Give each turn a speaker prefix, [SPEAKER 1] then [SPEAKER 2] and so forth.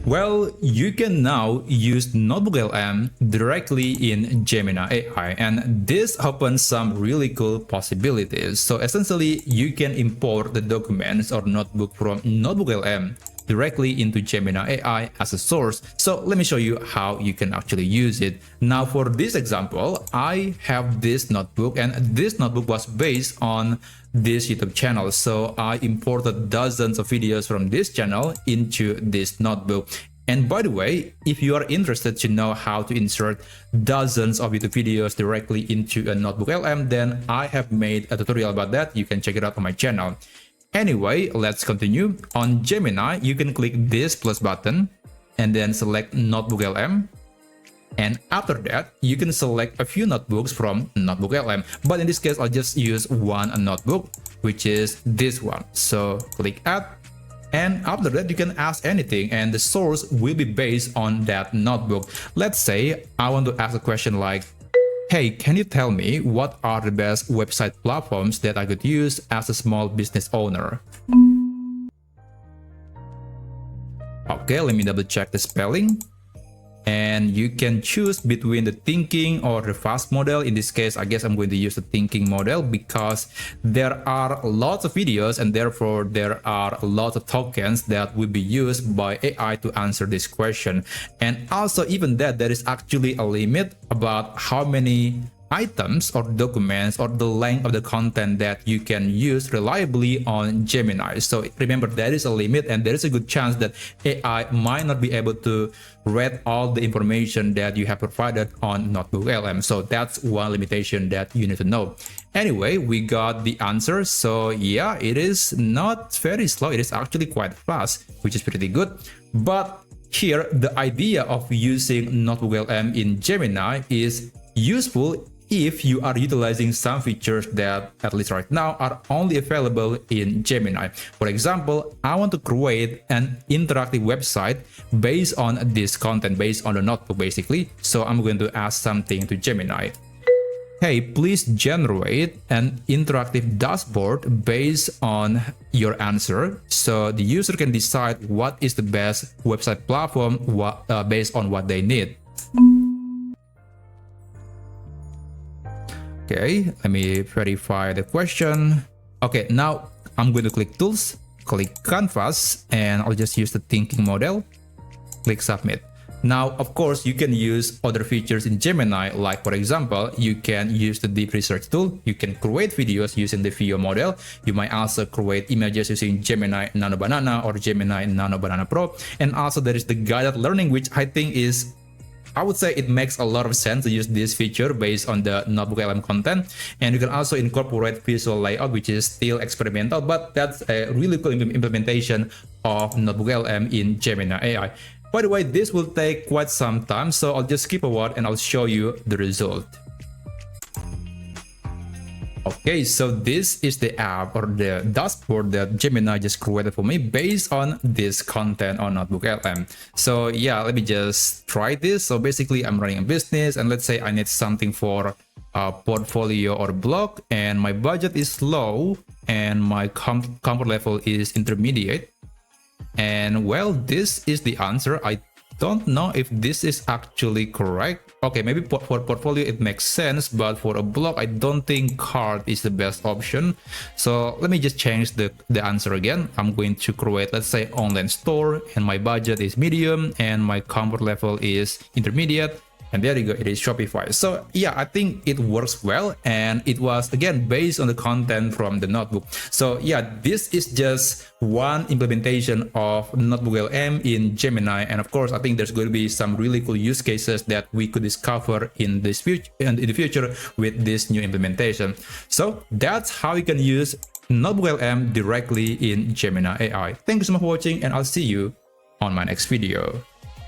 [SPEAKER 1] Well, you can now use NotebookLM directly in Gemini AI, and this opens some really cool possibilities. So essentially, you can import the documents or notebook from NotebookLM directly into Gemini AI as a source. So let me show you how you can actually use it. Now for this example, I have this notebook, and this notebook was based on this YouTube channel. So I imported dozens of videos from this channel into this notebook. And by the way, if you are interested to know how to insert dozens of YouTube videos directly into a NotebookLM, then I have made a tutorial about that. You can check it out on my channel. Anyway, let's continue. On Gemini, you can click this plus button and then select NotebookLM. And after that, you can select a few notebooks from NotebookLM. But in this case, I'll just use one notebook, which is this one. So click Add. And after that, you can ask anything, and the source will be based on that notebook. Let's say I want to ask a question like, hey, can you tell me what are the best website platforms that I could use as a small business owner? Okay, let me double check the spelling. And you can choose between the thinking or the fast model. In this case, I guess I'm going to use the thinking model because there are lots of videos and therefore there are lots of tokens that will be used by AI to answer this question. And also even that, there is actually a limit about how many items or documents or the length of the content that you can use reliably on Gemini. So remember, there is a limit and there is a good chance that AI might not be able to read all the information that you have provided on NotebookLM. So that's one limitation that you need to know. Anyway, we got the answer. So yeah, it is not very slow. It is actually quite fast, which is pretty good. But here, the idea of using NotebookLM in Gemini is useful if you are utilizing some features that, at least right now, are only available in Gemini. For example, I want to create an interactive website based on this content, based on the notebook basically. So I'm going to ask something to Gemini. Hey, please generate an interactive dashboard based on your answer, so the user can decide what is the best website platform based on what they need. Okay, let me verify the question. Okay, now I'm going to click Tools, click Canvas, and I'll just use the thinking model. Click Submit. Now, of course, you can use other features in Gemini, like for example, you can use the deep research tool. You can create videos using the VO model. You might also create images using Gemini Nano Banana or Gemini Nano Banana Pro. And also there is the guided learning, which I think is, I would say it makes a lot of sense to use this feature based on the NotebookLM content. And you can also incorporate visual layout, which is still experimental, but that's a really cool implementation of NotebookLM in Gemini AI. By the way, this will take quite some time, so I'll just skip a word and I'll show you the result. Okay, so this is the app or the dashboard that Gemini just created for me based on this content on NotebookLM. So yeah, let me just try this. So basically, I'm running a business and let's say I need something for a portfolio or blog, and my budget is low and my comfort level is intermediate. And well, this is the answer. I don't know if this is actually correct. Okay, maybe for portfolio it makes sense, but for a blog I don't think card is the best option. So let me just change the answer again. I'm going to create, let's say, online store, and my budget is medium and my comfort level is intermediate. And there you go, it is Shopify. So yeah, I think it works well, and it was again based on the content from the notebook. So yeah, this is just one implementation of NotebookLM in Gemini, and of course I think there's going to be some really cool use cases that we could discover in this future and in the future with this new implementation. So that's how you can use NotebookLM directly in Gemini AI. Thank you so much for watching, and I'll see you on my next video.